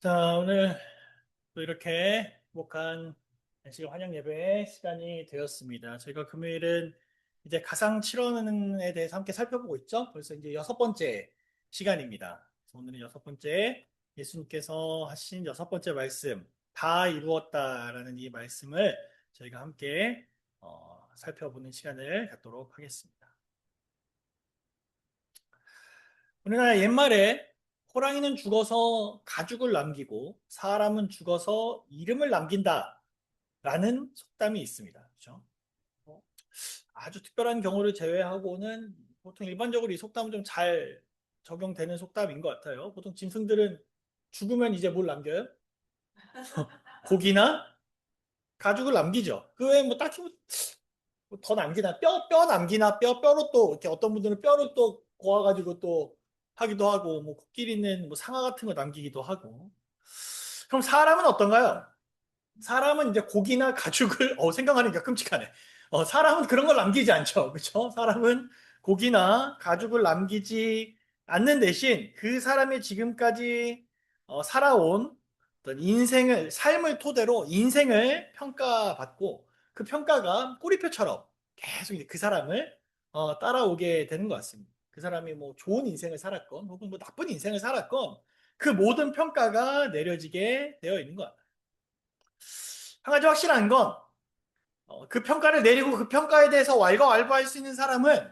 자, 오늘 또 이렇게 복한 안식 환영 예배 시간이 되었습니다. 저희가 금요일은 이제 가상 칠언에 대해서 함께 살펴보고 있죠. 벌써 이제 여섯 번째 시간입니다. 그래서 오늘은 여섯 번째 예수님께서 하신 여섯 번째 말씀, 다 이루었다라는 이 말씀을 저희가 함께 살펴보는 시간을 갖도록 하겠습니다. 우리나라 옛말에 호랑이는 죽어서 가죽을 남기고 사람은 죽어서 이름을 남긴다라는 속담이 있습니다. 그렇죠? 어, 아주 특별한 경우를 제외하고는 보통 일반적으로 이 속담은 좀 잘 적용되는 속담인 것 같아요. 보통 짐승들은 죽으면 이제 뭘 남겨요? 고기나 가죽을 남기죠. 그 외에 뭐 딱히 뭐더 남기나 뼈 남기나 뼈로 또 이렇게 어떤 분들은 뼈를 또 고아가지고 또 하기도 하고 뭐 코끼리는 뭐 상아 같은 거 남기기도 하고. 그럼 사람은 어떤가요? 사람은 이제 고기나 가죽을 생각하니까 끔찍하네. 사람은 그런 걸 남기지 않죠. 그렇죠? 사람은 고기나 가죽을 남기지 않는 대신 그 사람이 지금까지 살아온 어떤 삶을 토대로 인생을 평가받고 그 평가가 꼬리표처럼 계속 이제 그 사람을 따라오게 되는 것 같습니다. 그 사람이 뭐 좋은 인생을 살았건 혹은 뭐 나쁜 인생을 살았건 그 모든 평가가 내려지게 되어 있는 것 같아요. 한 가지 확실한 건 그 평가를 내리고 그 평가에 대해서 왈가왈부할 수 있는 사람은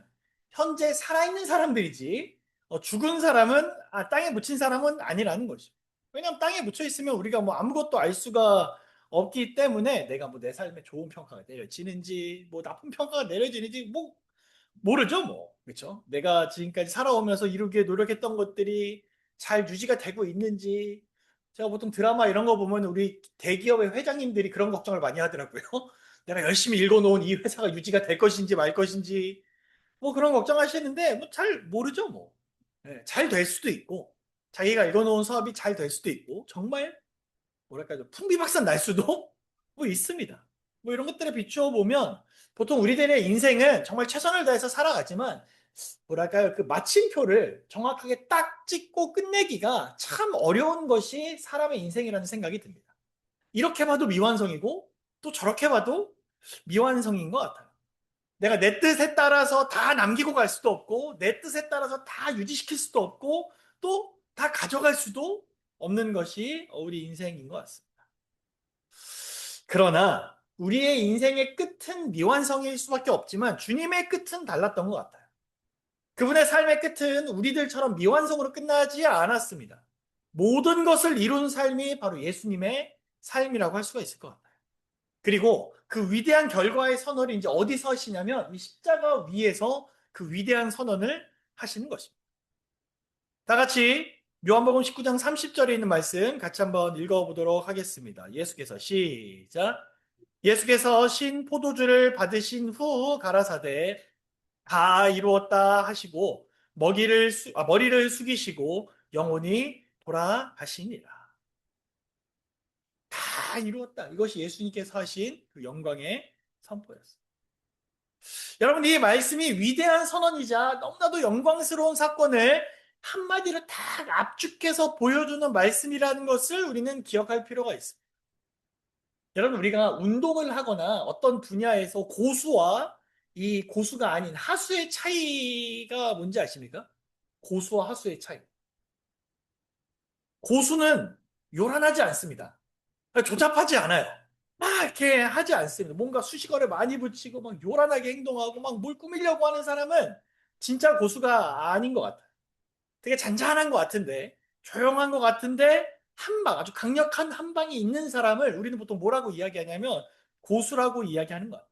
현재 살아있는 사람들이지 죽은 사람은 땅에 묻힌 사람은 아니라는 것이죠. 왜냐하면 땅에 묻혀 있으면 우리가 뭐 아무것도 알 수가 없기 때문에 내가 뭐 내 삶에 좋은 평가가 내려지는지 뭐 나쁜 평가가 내려지는지 뭐 모르죠 뭐. 그렇죠? 내가 지금까지 살아오면서 이루기에 노력했던 것들이 잘 유지가 되고 있는지. 제가 보통 드라마 이런 거 보면 우리 대기업의 회장님들이 그런 걱정을 많이 하더라고요. 내가 열심히 읽어놓은 이 회사가 유지가 될 것인지 말 것인지 뭐 그런 걱정하시는데 뭐 잘 모르죠 뭐. 잘 될 수도 있고 자기가 읽어놓은 사업이 잘 될 수도 있고 정말 뭐랄까 좀 풍비박산 날 수도 뭐 있습니다. 뭐 이런 것들에 비추어 보면 보통 우리들의 인생은 정말 최선을 다해서 살아가지만 뭐랄까요 그 마침표를 정확하게 딱 찍고 끝내기가 참 어려운 것이 사람의 인생이라는 생각이 듭니다. 이렇게 봐도 미완성이고 또 저렇게 봐도 미완성인 것 같아요. 내가 내 뜻에 따라서 다 남기고 갈 수도 없고 내 뜻에 따라서 다 유지시킬 수도 없고 또 다 가져갈 수도 없는 것이 우리 인생인 것 같습니다. 그러나 우리의 인생의 끝은 미완성일 수밖에 없지만 주님의 끝은 달랐던 것 같아요. 그분의 삶의 끝은 우리들처럼 미완성으로 끝나지 않았습니다. 모든 것을 이룬 삶이 바로 예수님의 삶이라고 할 수가 있을 것 같아요. 그리고 그 위대한 결과의 선언을 이제 어디서 하시냐면 이 십자가 위에서 그 위대한 선언을 하시는 것입니다. 다 같이 요한복음 19장 30절에 있는 말씀 같이 한번 읽어보도록 하겠습니다. 예수께서 시작. 예수께서 신 포도주를 받으신 후 가라사대 다 이루었다 하시고 머리를 숙이시고 영혼이 돌아가시니라. 다 이루었다. 이것이 예수님께서 하신 그 영광의 선포였습니다. 여러분, 이 말씀이 위대한 선언이자 너무나도 영광스러운 사건을 한마디로 딱 압축해서 보여주는 말씀이라는 것을 우리는 기억할 필요가 있습니다. 여러분, 우리가 운동을 하거나 어떤 분야에서 고수와 이 고수가 아닌 하수의 차이가 뭔지 아십니까? 고수와 하수의 차이. 고수는 요란하지 않습니다. 조잡하지 않아요. 막 이렇게 하지 않습니다. 뭔가 수식어를 많이 붙이고 막 요란하게 행동하고 막 뭘 꾸미려고 하는 사람은 진짜 고수가 아닌 것 같아요. 되게 잔잔한 것 같은데 조용한 것 같은데 한 방, 아주 강력한 한 방이 있는 사람을 우리는 보통 뭐라고 이야기하냐면 고수라고 이야기하는 것 같아요.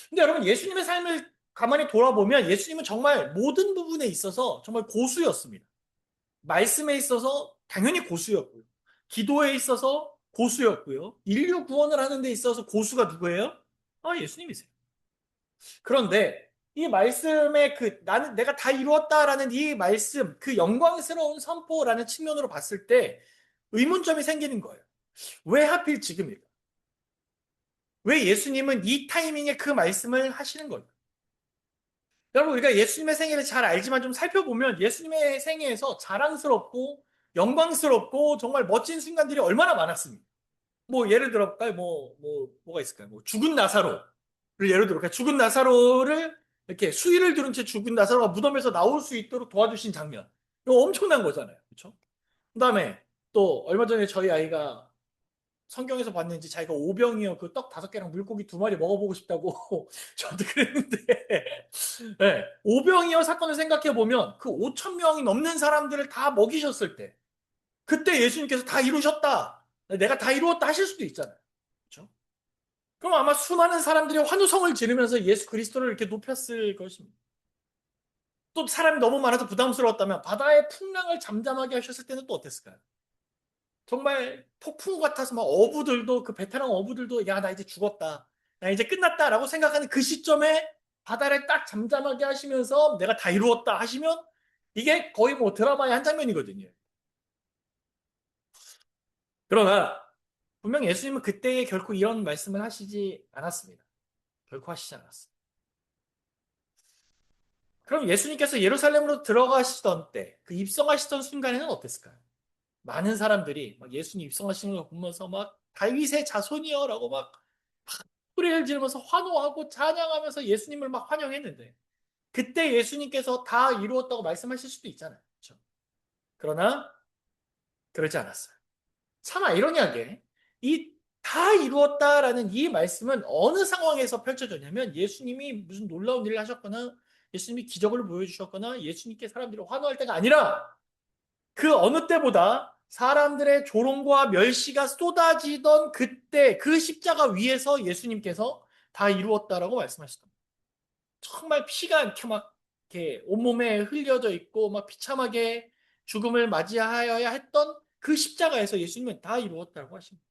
근데 여러분 예수님의 삶을 가만히 돌아보면 예수님은 정말 모든 부분에 있어서 정말 고수였습니다. 말씀에 있어서 당연히 고수였고요. 기도에 있어서 고수였고요. 인류 구원을 하는 데 있어서 고수가 누구예요? 예수님이세요. 그런데 이 말씀의 나는 내가 다 이루었다라는 이 말씀, 그 영광스러운 선포라는 측면으로 봤을 때 의문점이 생기는 거예요. 왜 하필 지금일까? 왜 예수님은 이 타이밍에 그 말씀을 하시는 걸까? 여러분, 우리가 예수님의 생애를 잘 알지만 좀 살펴보면 예수님의 생애에서 자랑스럽고 영광스럽고 정말 멋진 순간들이 얼마나 많았습니까? 뭐 예를 들어 볼까요? 뭐가 있을까요? 뭐 죽은 나사로를 예를 들어 볼까요? 죽은 나사로를 이렇게 수의를 두른 채 죽은 나사로가 무덤에서 나올 수 있도록 도와주신 장면. 이거 엄청난 거잖아요. 그렇죠? 그다음에 또 얼마 전에 저희 아이가 성경에서 봤는지 자기가 오병이어 그 떡 5개랑 물고기 2마리 먹어보고 싶다고 저한테 그랬는데 네, 오병이어 사건을 생각해 보면 그 5천 명이 넘는 사람들을 다 먹이셨을 때 그때 예수님께서 다 이루셨다. 내가 다 이루었다 하실 수도 있잖아요. 그렇죠? 그럼 아마 수많은 사람들이 환호성을 지르면서 예수 그리스도를 이렇게 높였을 것입니다. 또 사람이 너무 많아서 부담스러웠다면 바다의 풍랑을 잠잠하게 하셨을 때는 또 어땠을까요? 정말 폭풍 같아서 막 어부들도 그 베테랑 어부들도 야, 나 이제 죽었다. 나 이제 끝났다라고 생각하는 그 시점에 바다를 딱 잠잠하게 하시면서 내가 다 이루었다 하시면 이게 거의 뭐 드라마의 한 장면이거든요. 그러나 분명 예수님은 그때에 결코 이런 말씀을 하시지 않았습니다. 결코 하시지 않았어요. 그럼 예수님께서 예루살렘으로 들어가시던 때, 그 입성하시던 순간에는 어땠을까요? 많은 사람들이 막 예수님 입성하시는 걸 보면서 막 다윗의 자손이여라고 막 소리를 지르면서 환호하고 찬양하면서 예수님을 막 환영했는데 그때 예수님께서 다 이루었다고 말씀하실 수도 있잖아요. 그렇죠? 그러나 그러지 않았어요. 참 아이러니하게 이 다 이루었다라는 이 말씀은 어느 상황에서 펼쳐졌냐면 예수님이 무슨 놀라운 일을 하셨거나 예수님이 기적을 보여주셨거나 예수님께 사람들이 환호할 때가 아니라 그 어느 때보다 사람들의 조롱과 멸시가 쏟아지던 그때 그 십자가 위에서 예수님께서 다 이루었다라고 말씀하시던 정말 피가 이렇게 막 이렇게 온몸에 흘려져 있고 막 비참하게 죽음을 맞이하여야 했던 그 십자가에서 예수님은 다 이루었다고 하십니다.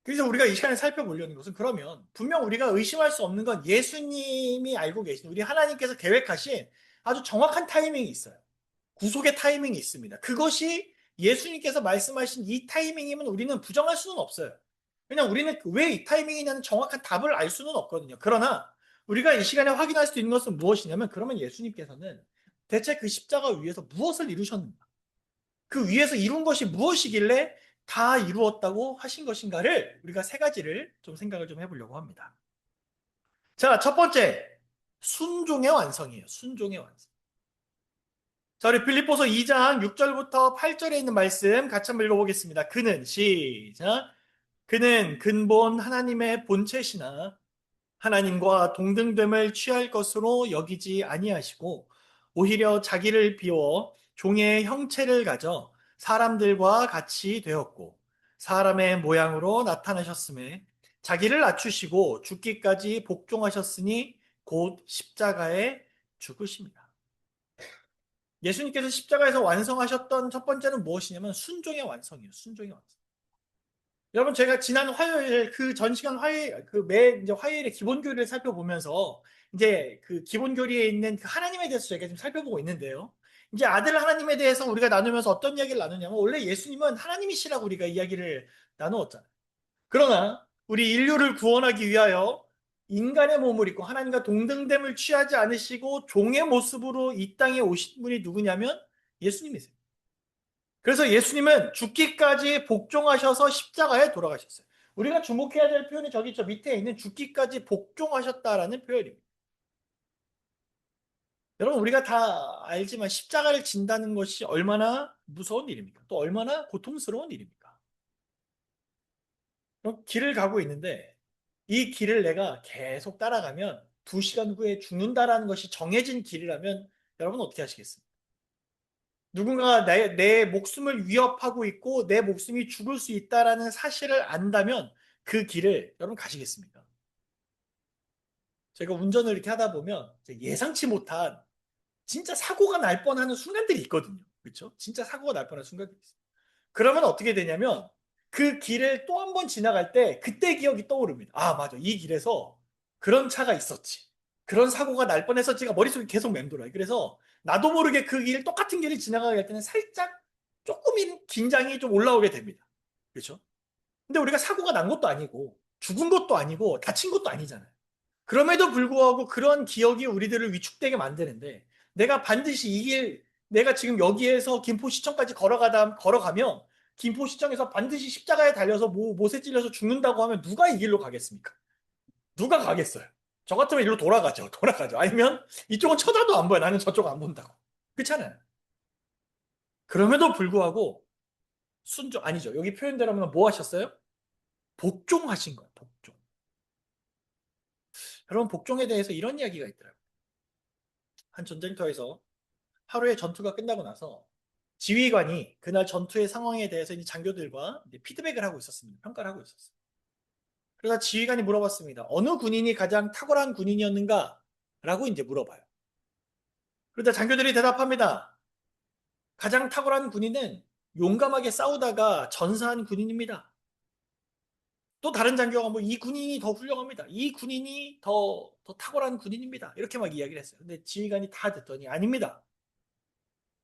그래서 우리가 이 시간에 살펴보려는 것은 그러면 분명 우리가 의심할 수 없는 건 예수님이 알고 계신 우리 하나님께서 계획하신 아주 정확한 타이밍이 있어요. 구속의 타이밍이 있습니다. 그것이 예수님께서 말씀하신 이 타이밍이면 우리는 부정할 수는 없어요. 왜냐하면 우리는 왜 이 타이밍이냐는 정확한 답을 알 수는 없거든요. 그러나 우리가 이 시간에 확인할 수 있는 것은 무엇이냐면 그러면 예수님께서는 대체 그 십자가 위에서 무엇을 이루셨는가? 그 위에서 이룬 것이 무엇이길래 다 이루었다고 하신 것인가를 우리가 세 가지를 좀 생각을 좀 해보려고 합니다. 자, 첫 번째, 순종의 완성이에요. 순종의 완성. 자, 우리 빌립보서 2장 6절부터 8절에 있는 말씀 같이 한번 읽어보겠습니다. 그는 시작. 그는 근본 하나님의 본체시나 하나님과 동등됨을 취할 것으로 여기지 아니하시고 오히려 자기를 비워 종의 형체를 가져 사람들과 같이 되었고 사람의 모양으로 나타나셨음에 자기를 낮추시고 죽기까지 복종하셨으니 곧 십자가에 죽으십니다. 예수님께서 십자가에서 완성하셨던 첫 번째는 무엇이냐면 순종의 완성이에요. 순종의 완성. 여러분 제가 지난 화요일 그 전 시간 화요일 그 매 이제 화요일에 기본 교리를 살펴보면서 이제 그 기본 교리에 있는 그 하나님에 대해서 저희가 지금 살펴보고 있는데요. 이제 아들 하나님에 대해서 우리가 나누면서 어떤 이야기를 나누냐면 원래 예수님은 하나님이시라고 우리가 이야기를 나누었잖아요. 그러나 우리 인류를 구원하기 위하여 인간의 몸을 입고 하나님과 동등됨을 취하지 않으시고 종의 모습으로 이 땅에 오신 분이 누구냐면 예수님이세요. 그래서 예수님은 죽기까지 복종하셔서 십자가에 돌아가셨어요. 우리가 주목해야 될 표현이 저기 저 밑에 있는 죽기까지 복종하셨다라는 표현입니다. 여러분 우리가 다 알지만 십자가를 진다는 것이 얼마나 무서운 일입니까? 또 얼마나 고통스러운 일입니까? 길을 가고 있는데 이 길을 내가 계속 따라가면 2시간 후에 죽는다라는 것이 정해진 길이라면 여러분 어떻게 하시겠습니까? 누군가가 내 목숨을 위협하고 있고 내 목숨이 죽을 수 있다라는 사실을 안다면 그 길을 여러분 가시겠습니까? 제가 운전을 이렇게 하다 보면 예상치 못한 진짜 사고가 날 뻔하는 순간들이 있거든요. 그렇죠? 진짜 사고가 날 뻔한 순간들이 있어요. 그러면 어떻게 되냐면 그 길을 또 한 번 지나갈 때 그때 기억이 떠오릅니다. 아, 맞아. 이 길에서 그런 차가 있었지. 그런 사고가 날 뻔했었지가 머릿속에 계속 맴돌아요. 그래서 나도 모르게 그 길, 똑같은 길을 지나가게 할 때는 살짝 조금인 긴장이 좀 올라오게 됩니다. 그렇죠? 근데 우리가 사고가 난 것도 아니고 죽은 것도 아니고 다친 것도 아니잖아요. 그럼에도 불구하고 그런 기억이 우리들을 위축되게 만드는데 내가 반드시 이 길 내가 지금 여기에서 김포시청까지 걸어가면 김포시청에서 반드시 십자가에 달려서 못에 찔려서 죽는다고 하면 누가 이 길로 가겠습니까? 누가 가겠어요? 저 같으면 일로 돌아가죠. 돌아가죠. 아니면 이쪽은 쳐다도 안 보여. 나는 저쪽 안 본다고. 그렇잖아요. 그럼에도 불구하고 순종 아니죠. 여기 표현대로면 뭐 하셨어요? 복종하신 거예요. 복종. 여러분 복종에 대해서 이런 이야기가 있더라고요. 한 전쟁터에서 하루의 전투가 끝나고 나서 지휘관이 그날 전투의 상황에 대해서 이제 장교들과 이제 피드백을 하고 있었습니다. 평가를 하고 있었어요. 그러다 지휘관이 물어봤습니다. 어느 군인이 가장 탁월한 군인이었는가? 라고 이제 물어봐요. 그러다 장교들이 대답합니다. 가장 탁월한 군인은 용감하게 싸우다가 전사한 군인입니다. 또 다른 장교가 뭐 이 군인이 더 훌륭합니다. 이 군인이 더 탁월한 군인입니다. 이렇게 막 이야기를 했어요. 근데 지휘관이 다 듣더니 아닙니다.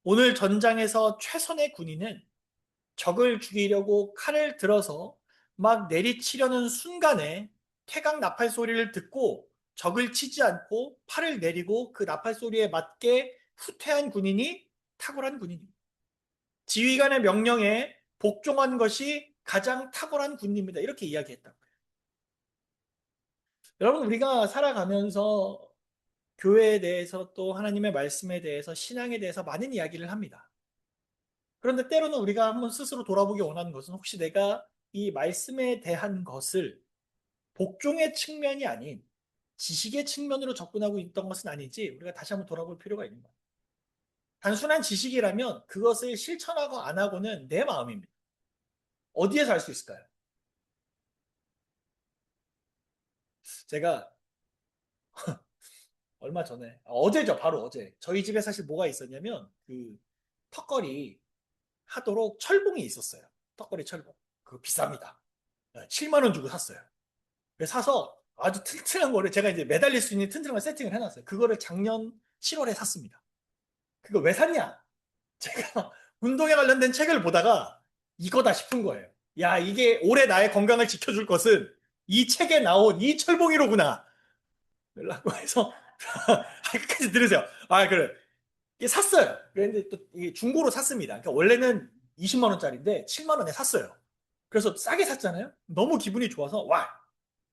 오늘 전장에서 최선의 군인은 적을 죽이려고 칼을 들어서 막 내리치려는 순간에 태강 나팔 소리를 듣고 적을 치지 않고 팔을 내리고 그 나팔 소리에 맞게 후퇴한 군인이 탁월한 군인입니다. 지휘관의 명령에 복종한 것이 가장 탁월한 군인입니다. 이렇게 이야기했다. 여러분 우리가 살아가면서 교회에 대해서 또 하나님의 말씀에 대해서 신앙에 대해서 많은 이야기를 합니다. 그런데 때로는 우리가 한번 스스로 돌아보기 원하는 것은 혹시 내가 이 말씀에 대한 것을 복종의 측면이 아닌 지식의 측면으로 접근하고 있던 것은 아닌지 우리가 다시 한번 돌아볼 필요가 있는 거예요. 단순한 지식이라면 그것을 실천하고 안 하고는 내 마음입니다. 어디에서 알 수 있을까요? 제가 얼마 전에 어제죠, 바로 어제 저희 집에 사실 뭐가 있었냐면 그 턱걸이 하도록 철봉이 있었어요. 턱걸이 철봉. 그거 비쌉니다. 7만 원 주고 샀어요. 그래서 사서 아주 튼튼한 거를 제가 이제 매달릴 수 있는 튼튼한 걸 세팅을 해놨어요. 그거를 작년 7월에 샀습니다. 그거 왜 샀냐? 제가 운동에 관련된 책을 보다가 이거다 싶은 거예요. 야, 이게 올해 나의 건강을 지켜줄 것은 이 책에 나온 이 철봉이로구나. 라고 해서 끝까지 들으세요. 아, 그래. 이게 샀어요. 그런데 또 이게 중고로 샀습니다. 그러니까 원래는 20만 원짜리인데 7만 원에 샀어요. 그래서 싸게 샀잖아요. 너무 기분이 좋아서 와,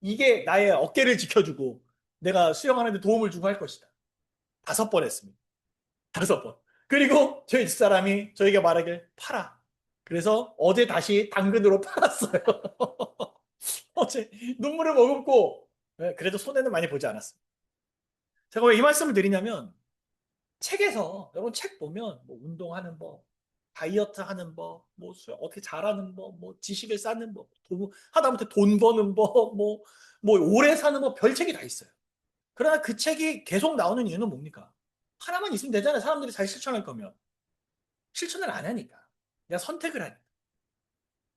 이게 나의 어깨를 지켜주고 내가 수영하는 데 도움을 주고 할 것이다. 5번 했습니다. 5번. 그리고 저희 집사람이 저에게 말하길 팔아. 그래서 어제 다시 당근으로 팔았어요. 어제 눈물을 머금고 그래도 손해는 많이 보지 않았습니다. 제가 왜 이 말씀을 드리냐면 책에서 여러분 책 보면 뭐 운동하는 법, 다이어트 하는 법, 뭐 어떻게 잘하는 법, 뭐 지식을 쌓는 법, 하다못해 돈 버는 법, 뭐 오래 사는 법 별책이 다 있어요. 그러나 그 책이 계속 나오는 이유는 뭡니까? 하나만 있으면 되잖아요. 사람들이 잘 실천할 거면. 실천을 안 하니까. 그냥 선택을 하니까.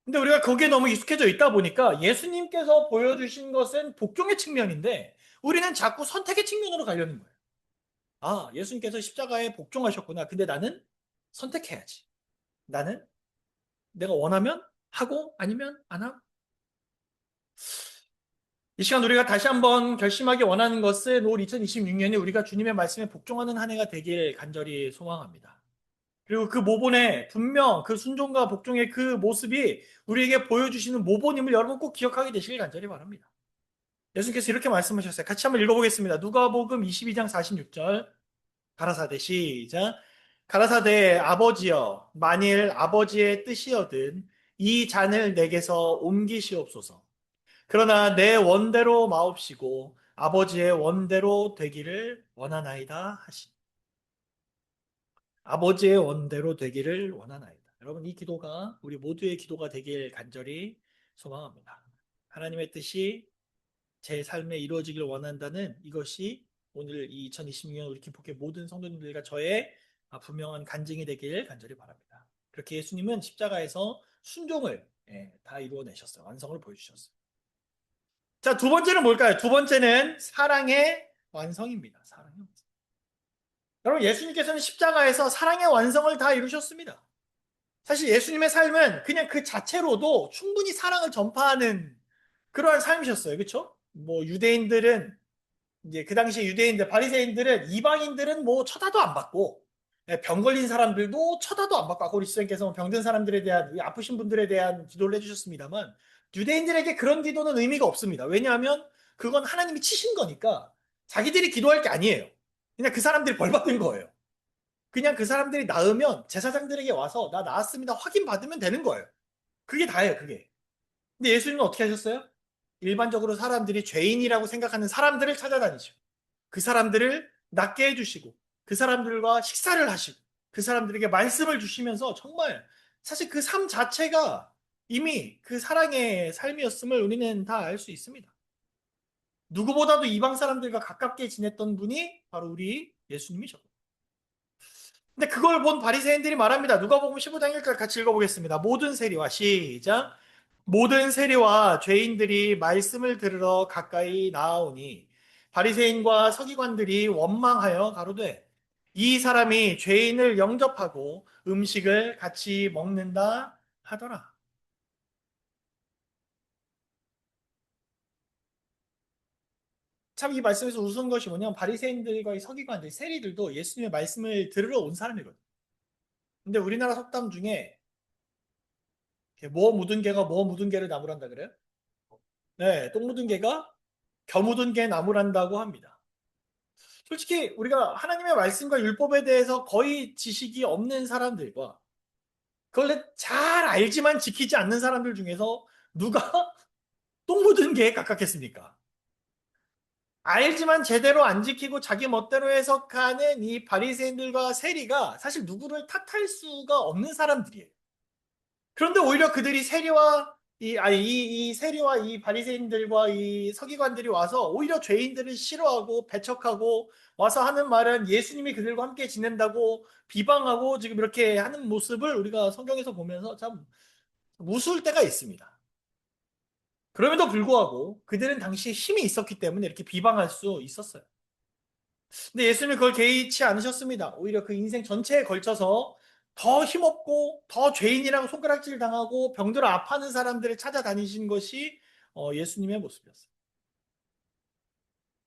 근데 우리가 거기에 너무 익숙해져 있다 보니까 예수님께서 보여주신 것은 복종의 측면인데 우리는 자꾸 선택의 측면으로 가려는 거예요. 아, 예수님께서 십자가에 복종하셨구나. 근데 나는 선택해야지. 나는 내가 원하면 하고 아니면 안 하고. 이 시간 우리가 다시 한번 결심하기 원하는 것은 올 2026년에 우리가 주님의 말씀에 복종하는 한 해가 되길 간절히 소망합니다. 그리고 그 모본에 분명 그 순종과 복종의 그 모습이 우리에게 보여주시는 모본임을 여러분 꼭 기억하게 되시길 간절히 바랍니다. 예수님께서 이렇게 말씀하셨어요. 같이 한번 읽어보겠습니다. 누가복음 22장 46절. 가라사대 시작. 가라사대 아버지여 만일 아버지의 뜻이여든 이 잔을 내게서 옮기시옵소서. 그러나 내 원대로 마옵시고 아버지의 원대로 되기를 원하나이다 하시. 아버지의 원대로 되기를 원하나이다. 여러분 이 기도가 우리 모두의 기도가 되길 간절히 소망합니다. 하나님의 뜻이 제 삶에 이루어지길 원한다는 이것이 오늘 이 2026년 우리 김포교회 모든 성도님들과 저의 분명한 간증이 되길 간절히 바랍니다. 그렇게 예수님은 십자가에서 순종을 다 이루어내셨어요. 완성을 보여주셨어요. 자, 두 번째는 뭘까요? 두 번째는 사랑의 완성입니다. 사랑의 완성. 여러분 예수님께서는 십자가에서 사랑의 완성을 다 이루셨습니다. 사실 예수님의 삶은 그냥 그 자체로도 충분히 사랑을 전파하는 그러한 삶이셨어요. 그렇죠? 뭐 유대인들은 이제 그 당시 유대인들, 바리새인들은 이방인들은 뭐 쳐다도 안 받고 예, 병 걸린 사람들도 쳐다도 안 받고, 아까 우리 지성께서 병든 사람들에 대한, 이 아프신 분들에 대한 기도를 해주셨습니다만, 유대인들에게 그런 기도는 의미가 없습니다. 왜냐하면 그건 하나님이 치신 거니까 자기들이 기도할 게 아니에요. 그냥 그 사람들이 벌 받는 거예요. 그냥 그 사람들이 나으면 제사장들에게 와서 나 나았습니다 확인받으면 되는 거예요. 그게 다예요, 그게. 근데 예수님은 어떻게 하셨어요? 일반적으로 사람들이 죄인이라고 생각하는 사람들을 찾아다니시고 그 사람들을 낫게 해주시고 그 사람들과 식사를 하시고 그 사람들에게 말씀을 주시면서 정말 사실 그 삶 자체가 이미 그 사랑의 삶이었음을 우리는 다 알 수 있습니다. 누구보다도 이방 사람들과 가깝게 지냈던 분이 바로 우리 예수님이셨고, 근데 그걸 본 바리새인들이 말합니다. 누가복음 15장 1절 같이 읽어보겠습니다. 모든 세리와 시작. 모든 세리와 죄인들이 말씀을 들으러 가까이 나아오니 바리새인과 서기관들이 원망하여 가로되 이 사람이 죄인을 영접하고 음식을 같이 먹는다 하더라. 참 이 말씀에서 우스운 것이 뭐냐면 바리새인들과 이 서기관들, 세리들도 예수님의 말씀을 들으러 온 사람이거든요. 근데 우리나라 속담 중에 뭐 묻은 개가 뭐 묻은 개를 나무란다 그래요? 네, 똥 묻은 개가 겨 묻은 개 나무란다고 합니다. 솔직히 우리가 하나님의 말씀과 율법에 대해서 거의 지식이 없는 사람들과 그걸 잘 알지만 지키지 않는 사람들 중에서 누가 똥 묻은 개에 가깝겠습니까? 알지만 제대로 안 지키고 자기 멋대로 해석하는 이 바리새인들과 세리가 사실 누구를 탓할 수가 없는 사람들이에요. 그런데 오히려 그들이 세리와 이 세리와 이 바리새인들과 이 서기관들이 와서 오히려 죄인들을 싫어하고 배척하고 와서 하는 말은 예수님이 그들과 함께 지낸다고 비방하고 지금 이렇게 하는 모습을 우리가 성경에서 보면서 참 우스울 때가 있습니다. 그럼에도 불구하고 그들은 당시 힘이 있었기 때문에 이렇게 비방할 수 있었어요. 근데 예수님은 그걸 개의치 않으셨습니다. 오히려 그 인생 전체에 걸쳐서 더 힘없고 더 죄인이라고 손가락질 당하고 병들어 아파하는 사람들을 찾아다니신 것이 예수님의 모습이었어요.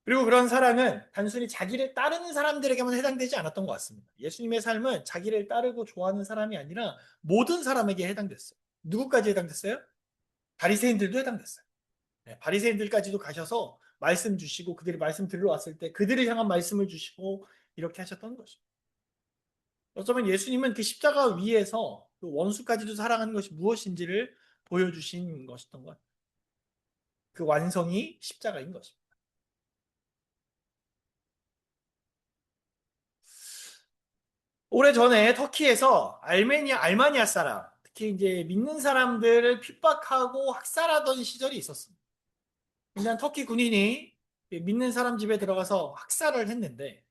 그리고 그런 사랑은 단순히 자기를 따르는 사람들에게만 해당되지 않았던 것 같습니다. 예수님의 삶은 자기를 따르고 좋아하는 사람이 아니라 모든 사람에게 해당됐어요. 누구까지 해당됐어요? 바리새인들도 해당됐어요. 네, 바리새인들까지도 가셔서 말씀 주시고 그들이 말씀 들으러 왔을 때 그들을 향한 말씀을 주시고 이렇게 하셨던 것입니다. 어쩌면 예수님은 그 십자가 위에서 그 원수까지도 사랑하는 것이 무엇인지를 보여주신 것이던 것. 그 완성이 십자가인 것입니다. 오래전에 터키에서 알마니아 사람, 특히 이제 믿는 사람들을 핍박하고 학살하던 시절이 있었습니다. 그냥 터키 군인이 믿는 사람 집에 들어가서 학살을 했는데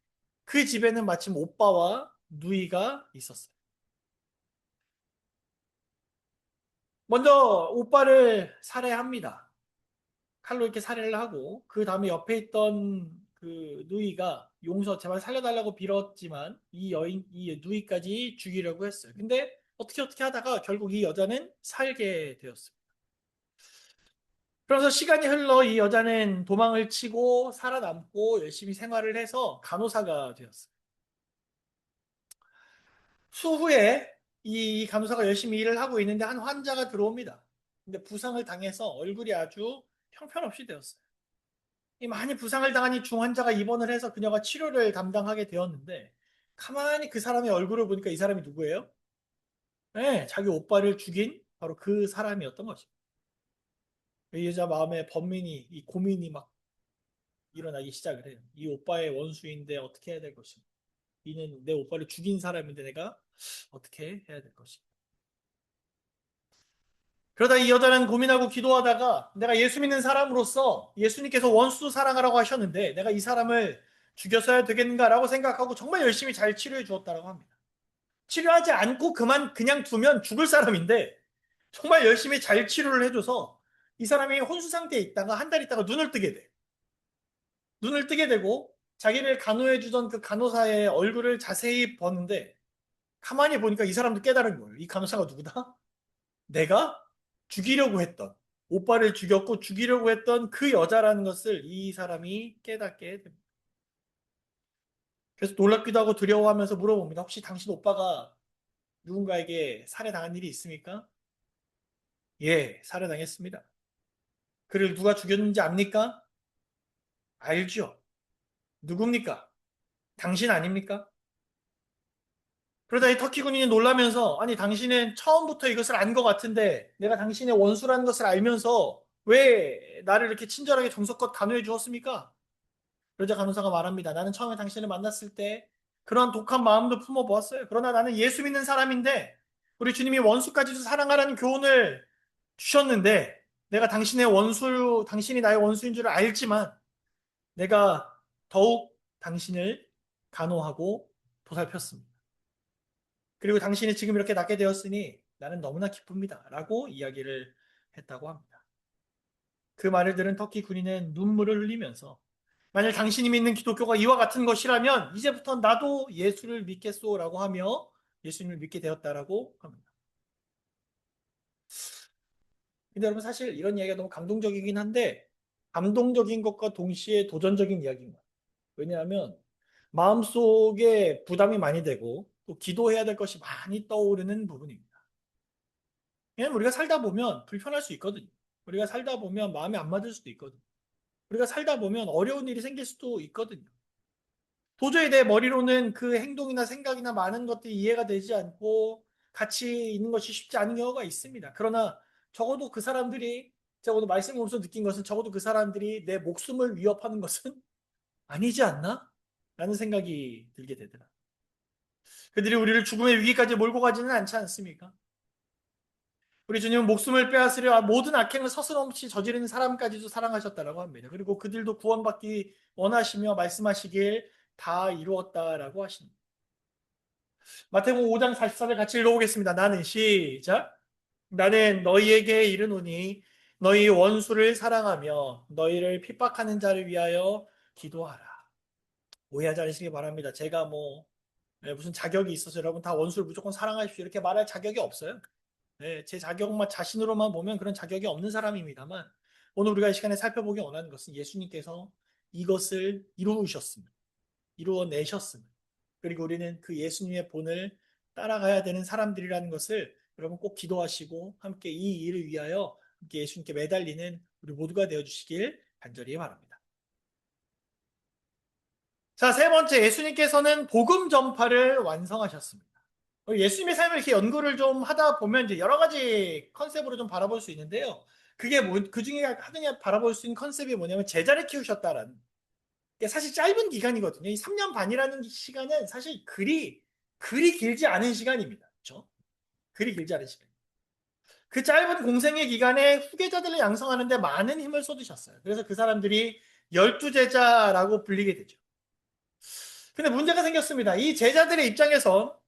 그 집에는 마침 오빠와 누이가 있었어요. 먼저 오빠를 살해합니다. 칼로 이렇게 살해를 하고 그 다음에 옆에 있던 그 누이가 용서 제발 살려달라고 빌었지만 이 누이까지 죽이려고 했어요. 근데 어떻게 하다가 결국 이 여자는 살게 되었습니다. 그래서 시간이 흘러 이 여자는 도망을 치고 살아남고 열심히 생활을 해서 간호사가 되었어요. 수후에 이 간호사가 열심히 일을 하고 있는데 한 환자가 들어옵니다. 근데 부상을 당해서 얼굴이 아주 형편없이 되었어요. 이 많이 부상을 당한 이 중환자가 입원을 해서 그녀가 치료를 담당하게 되었는데 가만히 그 사람의 얼굴을 보니까 이 사람이 누구예요? 네, 자기 오빠를 죽인 바로 그 사람이었던 거죠. 이 여자 마음에 이 고민이 막 일어나기 시작을 해요. 이 오빠의 원수인데 어떻게 해야 될 것인가? 이는 내 오빠를 죽인 사람인데 내가 어떻게 해야 될 것인가? 그러다 이 여자는 고민하고 기도하다가 내가 예수 믿는 사람으로서 예수님께서 원수 사랑하라고 하셨는데 내가 이 사람을 죽였어야 되겠는가라고 생각하고 정말 열심히 잘 치료해 주었다라고 합니다. 치료하지 않고 그냥 두면 죽을 사람인데 정말 열심히 잘 치료를 해줘서 이 사람이 혼수 상태에 있다가 한 달 있다가 눈을 뜨게 돼. 눈을 뜨게 되고 자기를 간호해 주던 그 간호사의 얼굴을 자세히 보는데 가만히 보니까 이 사람도 깨달은 거예요. 이 간호사가 누구다? 내가 죽이려고 했던 오빠를 죽였고 죽이려고 했던 그 여자라는 것을 이 사람이 깨닫게 됩니다. 그래서 놀랍기도 하고 두려워하면서 물어봅니다. 혹시 당신 오빠가 누군가에게 살해당한 일이 있습니까? 예, 살해당했습니다. 그를 누가 죽였는지 압니까? 알죠. 누굽니까? 당신 아닙니까? 그러다 이 터키 군인이 놀라면서 아니 당신은 처음부터 이것을 안 것 같은데 내가 당신의 원수라는 것을 알면서 왜 나를 이렇게 친절하게 정성껏 간호해 주었습니까? 그러자 간호사가 말합니다. 나는 처음에 당신을 만났을 때 그러한 독한 마음도 품어보았어요. 그러나 나는 예수 믿는 사람인데 우리 주님이 원수까지도 사랑하라는 교훈을 주셨는데 내가 당신이 나의 원수인 줄 알지만 내가 더욱 당신을 간호하고 보살폈습니다. 그리고 당신이 지금 이렇게 낫게 되었으니 나는 너무나 기쁩니다. 라고 이야기를 했다고 합니다. 그 말을 들은 터키 군인은 눈물을 흘리면서 만일 당신이 믿는 기독교가 이와 같은 것이라면 이제부터 나도 예수를 믿겠소라고 하며 예수님을 믿게 되었다라고 합니다. 근데 여러분 사실 이런 이야기가 너무 감동적이긴 한데 감동적인 것과 동시에 도전적인 이야기인 거예요. 왜냐하면 마음속에 부담이 많이 되고 또 기도해야 될 것이 많이 떠오르는 부분입니다. 왜냐하면 우리가 살다 보면 불편할 수 있거든요. 우리가 살다 보면 마음에 안 맞을 수도 있거든요. 우리가 살다 보면 어려운 일이 생길 수도 있거든요. 도저히 내 머리로는 그 행동이나 생각이나 많은 것들이 이해가 되지 않고 같이 있는 것이 쉽지 않은 경우가 있습니다. 그러나 적어도 그 사람들이 적어도 말씀을 보면서 느낀 것은 적어도 그 사람들이 내 목숨을 위협하는 것은 아니지 않나? 라는 생각이 들게 되더라. 그들이 우리를 죽음의 위기까지 몰고 가지는 않지 않습니까? 우리 주님은 목숨을 빼앗으려 모든 악행을 서슴없이 저지르는 사람까지도 사랑하셨다라고 합니다. 그리고 그들도 구원받기 원하시며 말씀하시길 다 이루었다라고 하십니다. 마태복음 5장 44절 같이 읽어보겠습니다. 나는 시작. 나는 너희에게 이르노니 너희 원수를 사랑하며 너희를 핍박하는 자를 위하여 기도하라. 오해하지 않으시기 바랍니다. 제가 무슨 자격이 있어서 여러분 다 원수를 무조건 사랑하십시오 이렇게 말할 자격이 없어요. 네, 제 자격만 자신으로만 보면 그런 자격이 없는 사람입니다만 오늘 우리가 이 시간에 살펴보기 원하는 것은 예수님께서 이것을 이루셨습니다. 이루어내셨습니다. 그리고 우리는 그 예수님의 본을 따라가야 되는 사람들이라는 것을 여러분 꼭 기도하시고 함께 이 일을 위하여 함께 예수님께 매달리는 우리 모두가 되어주시길 간절히 바랍니다. 자, 세 번째, 예수님께서는 복음 전파를 완성하셨습니다. 예수님의 삶을 이렇게 연구를 좀 하다 보면 이제 여러 가지 컨셉으로 좀 바라볼 수 있는데요. 그 중에 하나 바라볼 수 있는 컨셉이 뭐냐면 제자를 키우셨다라는. 이게 사실 짧은 기간이거든요. 이 3년 반이라는 시간은 사실 그리 길지 않은 시간입니다. 그렇죠? 그리 길지 않은 시간. 그 짧은 공생의 기간에 후계자들을 양성하는데 많은 힘을 쏟으셨어요. 그래서 그 사람들이 12제자라고 불리게 되죠. 근데 문제가 생겼습니다. 이 제자들의 입장에서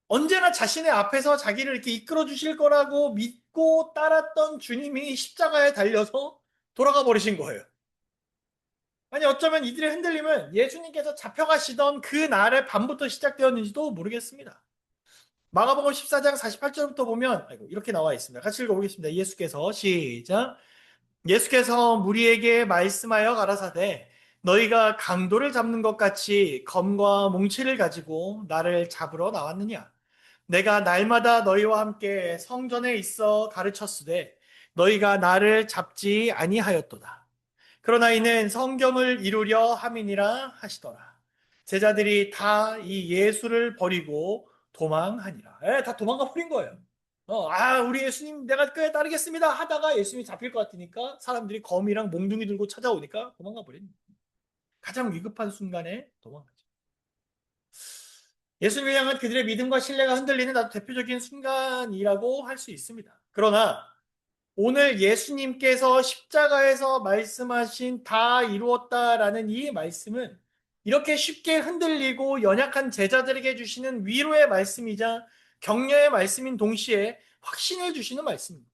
언제나 자신의 앞에서 자기를 이렇게 이끌어 주실 거라고 믿고 따랐던 주님이 십자가에 달려서 돌아가 버리신 거예요. 아니 어쩌면 이들의 흔들림은 예수님께서 잡혀가시던 그 날의 밤부터 시작되었는지도 모르겠습니다. 마가복음 14장 48절부터 보면 이렇게 나와 있습니다. 같이 읽어보겠습니다. 예수께서 무리에게 말씀하여 가라사대 너희가 강도를 잡는 것 같이 검과 몽치를 가지고 나를 잡으러 나왔느냐? 내가 날마다 너희와 함께 성전에 있어 가르쳤으되 너희가 나를 잡지 아니하였도다. 그러나 이는 성경을 이루려 함이니라 하시더라. 제자들이 다 이 예수를 버리고 도망하니라. 다 도망가 버린 거예요. 우리 예수님 내가 끄에 따르겠습니다 하다가 예수님이 잡힐 것 같으니까 사람들이 검이랑 몽둥이 들고 찾아오니까 도망가 버린. 가장 위급한 순간에 도망가죠. 예수님을 향한 그들의 믿음과 신뢰가 흔들리는 아주 대표적인 순간이라고 할 수 있습니다. 그러나 오늘 예수님께서 십자가에서 말씀하신 다 이루었다라는 이 말씀은 이렇게 쉽게 흔들리고 연약한 제자들에게 주시는 위로의 말씀이자 격려의 말씀인 동시에 확신을 주시는 말씀입니다.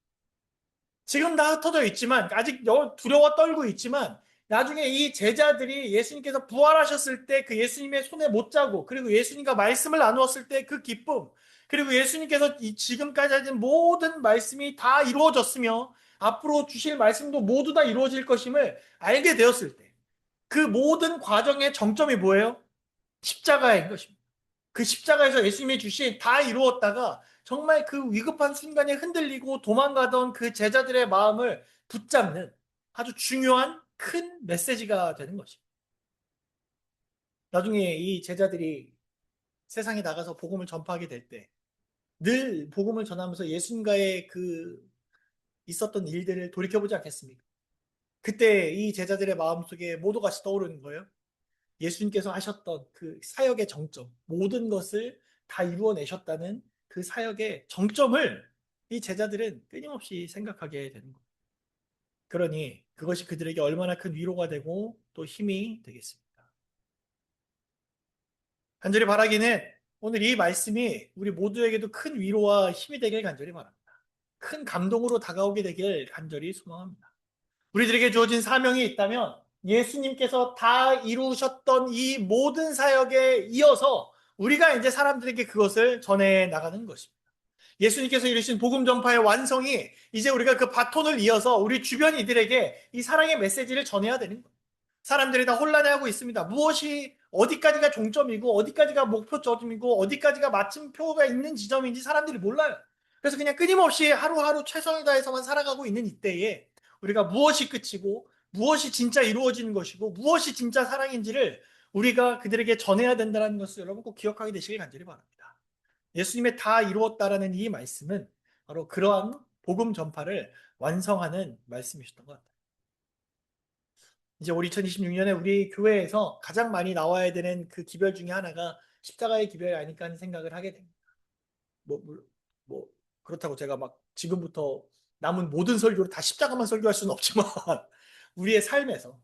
지금 다 흩어져 있지만 아직 두려워 떨고 있지만 나중에 이 제자들이 예수님께서 부활하셨을 때 그 예수님의 손에 못 자고 그리고 예수님과 말씀을 나누었을 때 그 기쁨 그리고 예수님께서 지금까지 하신 모든 말씀이 다 이루어졌으며 앞으로 주실 말씀도 모두 다 이루어질 것임을 알게 되었을 때 그 모든 과정의 정점이 뭐예요? 십자가인 것입니다. 그 십자가에서 예수님이 주신 다 이루었다가 정말 그 위급한 순간에 흔들리고 도망가던 그 제자들의 마음을 붙잡는 아주 중요한 큰 메시지가 되는 것입니다. 나중에 이 제자들이 세상에 나가서 복음을 전파하게 될 때 늘 복음을 전하면서 예수님과의 그 있었던 일들을 돌이켜보지 않겠습니까? 그때 이 제자들의 마음속에 모두 같이 떠오르는 거예요. 예수님께서 하셨던 그 사역의 정점, 모든 것을 다 이루어내셨다는 그 사역의 정점을 이 제자들은 끊임없이 생각하게 되는 거예요. 그러니 그것이 그들에게 얼마나 큰 위로가 되고 또 힘이 되겠습니까? 간절히 바라기는 오늘 이 말씀이 우리 모두에게도 큰 위로와 힘이 되길 간절히 바랍니다. 큰 감동으로 다가오게 되길 간절히 소망합니다. 우리들에게 주어진 사명이 있다면 예수님께서 다 이루셨던 이 모든 사역에 이어서 우리가 이제 사람들에게 그것을 전해 나가는 것입니다. 예수님께서 이루신 복음 전파의 완성이 이제 우리가 그 바톤을 이어서 우리 주변 이들에게 이 사랑의 메시지를 전해야 되는 거예요. 사람들이 다 혼란해하고 있습니다. 무엇이 어디까지가 종점이고 어디까지가 목표점이고 어디까지가 마침표가 있는 지점인지 사람들이 몰라요. 그래서 그냥 끊임없이 하루하루 최선을 다해서만 살아가고 있는 이때에 우리가 무엇이 끝이고 무엇이 진짜 이루어지는 것이고 무엇이 진짜 사랑인지를 우리가 그들에게 전해야 된다는 것을 여러분 꼭 기억하게 되시길 간절히 바랍니다. 예수님의 다 이루었다라는 이 말씀은 바로 그러한 복음 전파를 완성하는 말씀이셨던 것 같아요. 이제 우리 2026년에 우리 교회에서 가장 많이 나와야 되는 그 기별 중에 하나가 십자가의 기별이 아닐까 하는 생각을 하게 됩니다. 뭐, 뭐 그렇다고 제가 막 지금부터 남은 모든 설교를 다 십자가만 설교할 수는 없지만 우리의 삶에서,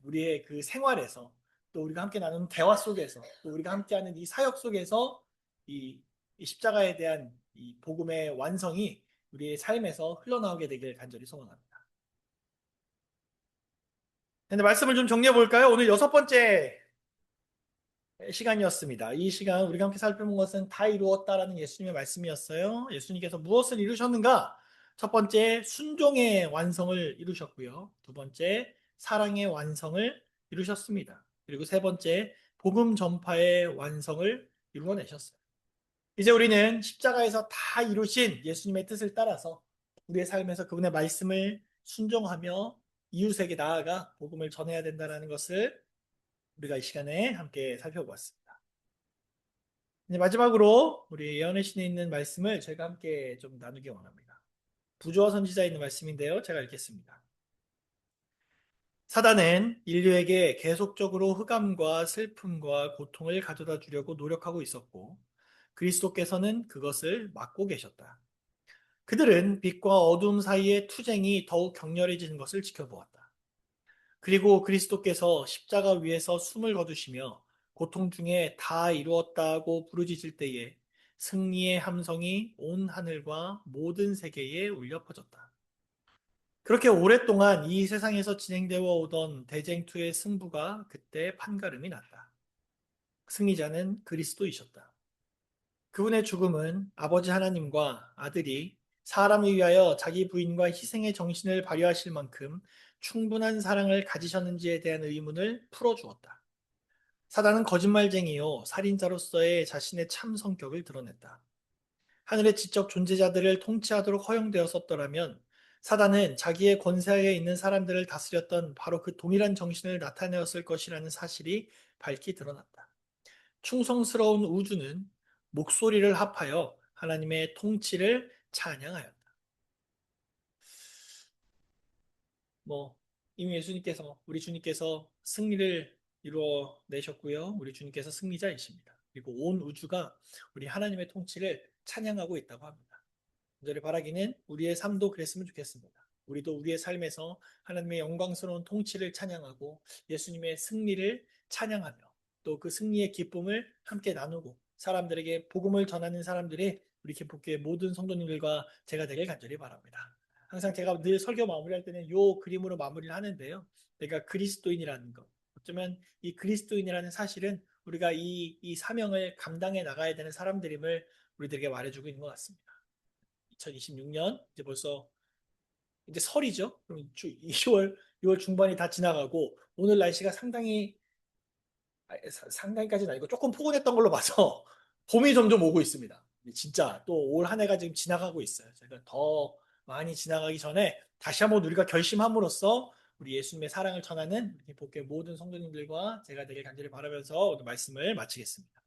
우리의 그 생활에서 또 우리가 함께 나누는 대화 속에서 또 우리가 함께하는 이 사역 속에서 이, 이 십자가에 대한 이 복음의 완성이 우리의 삶에서 흘러나오게 되길 간절히 소원합니다. 근데 말씀을 좀 정리해 볼까요? 오늘 여섯 번째 시간이었습니다. 이 시간 우리가 함께 살펴본 것은 다 이루었다라는 예수님의 말씀이었어요. 예수님께서 무엇을 이루셨는가? 첫 번째, 순종의 완성을 이루셨고요. 두 번째, 사랑의 완성을 이루셨습니다. 그리고 세 번째, 복음 전파의 완성을 이루어내셨어요. 이제 우리는 십자가에서 다 이루신 예수님의 뜻을 따라서 우리의 삶에서 그분의 말씀을 순종하며 이웃에게 나아가 복음을 전해야 된다는 것을 우리가 이 시간에 함께 살펴보았습니다. 이제 마지막으로 우리 예언의 신에 있는 말씀을 제가 함께 좀 나누기 원합니다. 부조와 선지자에 있는 말씀인데요. 제가 읽겠습니다. 사단은 인류에게 계속적으로 흑암과 슬픔과 고통을 가져다 주려고 노력하고 있었고 그리스도께서는 그것을 막고 계셨다. 그들은 빛과 어둠 사이의 투쟁이 더욱 격렬해지는 것을 지켜보았다. 그리고 그리스도께서 십자가 위에서 숨을 거두시며 고통 중에 다 이루었다고 부르짖을 때에 승리의 함성이 온 하늘과 모든 세계에 울려 퍼졌다. 그렇게 오랫동안 이 세상에서 진행되어 오던 대쟁투의 승부가 그때 판가름이 났다. 승리자는 그리스도이셨다. 그분의 죽음은 아버지 하나님과 아들이 사람을 위하여 자기 부인과 희생의 정신을 발휘하실 만큼 충분한 사랑을 가지셨는지에 대한 의문을 풀어주었다. 사단은 거짓말쟁이요, 살인자로서의 자신의 참 성격을 드러냈다. 하늘의 지적 존재자들을 통치하도록 허용되었었더라면 사단은 자기의 권세하에 있는 사람들을 다스렸던 바로 그 동일한 정신을 나타내었을 것이라는 사실이 밝히 드러났다. 충성스러운 우주는 목소리를 합하여 하나님의 통치를 찬양하였다. 뭐 이미 예수님께서 우리 주님께서 승리를 이루어 내셨고요. 우리 주님께서 승리자이십니다. 그리고 온 우주가 우리 하나님의 통치를 찬양하고 있다고 합니다. 간절히 바라기는 우리의 삶도 그랬으면 좋겠습니다. 우리도 우리의 삶에서 하나님의 영광스러운 통치를 찬양하고 예수님의 승리를 찬양하며 또 그 승리의 기쁨을 함께 나누고 사람들에게 복음을 전하는 사람들이 우리 기쁨교회 모든 성도님들과 제가 되길 간절히 바랍니다. 항상 제가 늘 설교 마무리할 때는 이 그림으로 마무리를 하는데요. 내가 그리스도인이라는 것. 어쩌면 이 그리스도인이라는 사실은 우리가 이 사명을 감당해 나가야 되는 사람들임을 우리들에게 말해주고 있는 것 같습니다. 2026년 이제 벌써 이제 설이죠. 그럼 6월 중반이 다 지나가고 오늘 날씨가 상당히 상당히까지는 아니고 조금 포근했던 걸로 봐서 봄이 점점 오고 있습니다. 진짜 또 올 한 해가 지금 지나가고 있어요. 제가 더 많이 지나가기 전에 다시 한번 우리가 결심함으로써 우리 예수님의 사랑을 전하는 우리 복의 모든 성도님들과 제가 되길 간절히 바라면서 오늘 말씀을 마치겠습니다.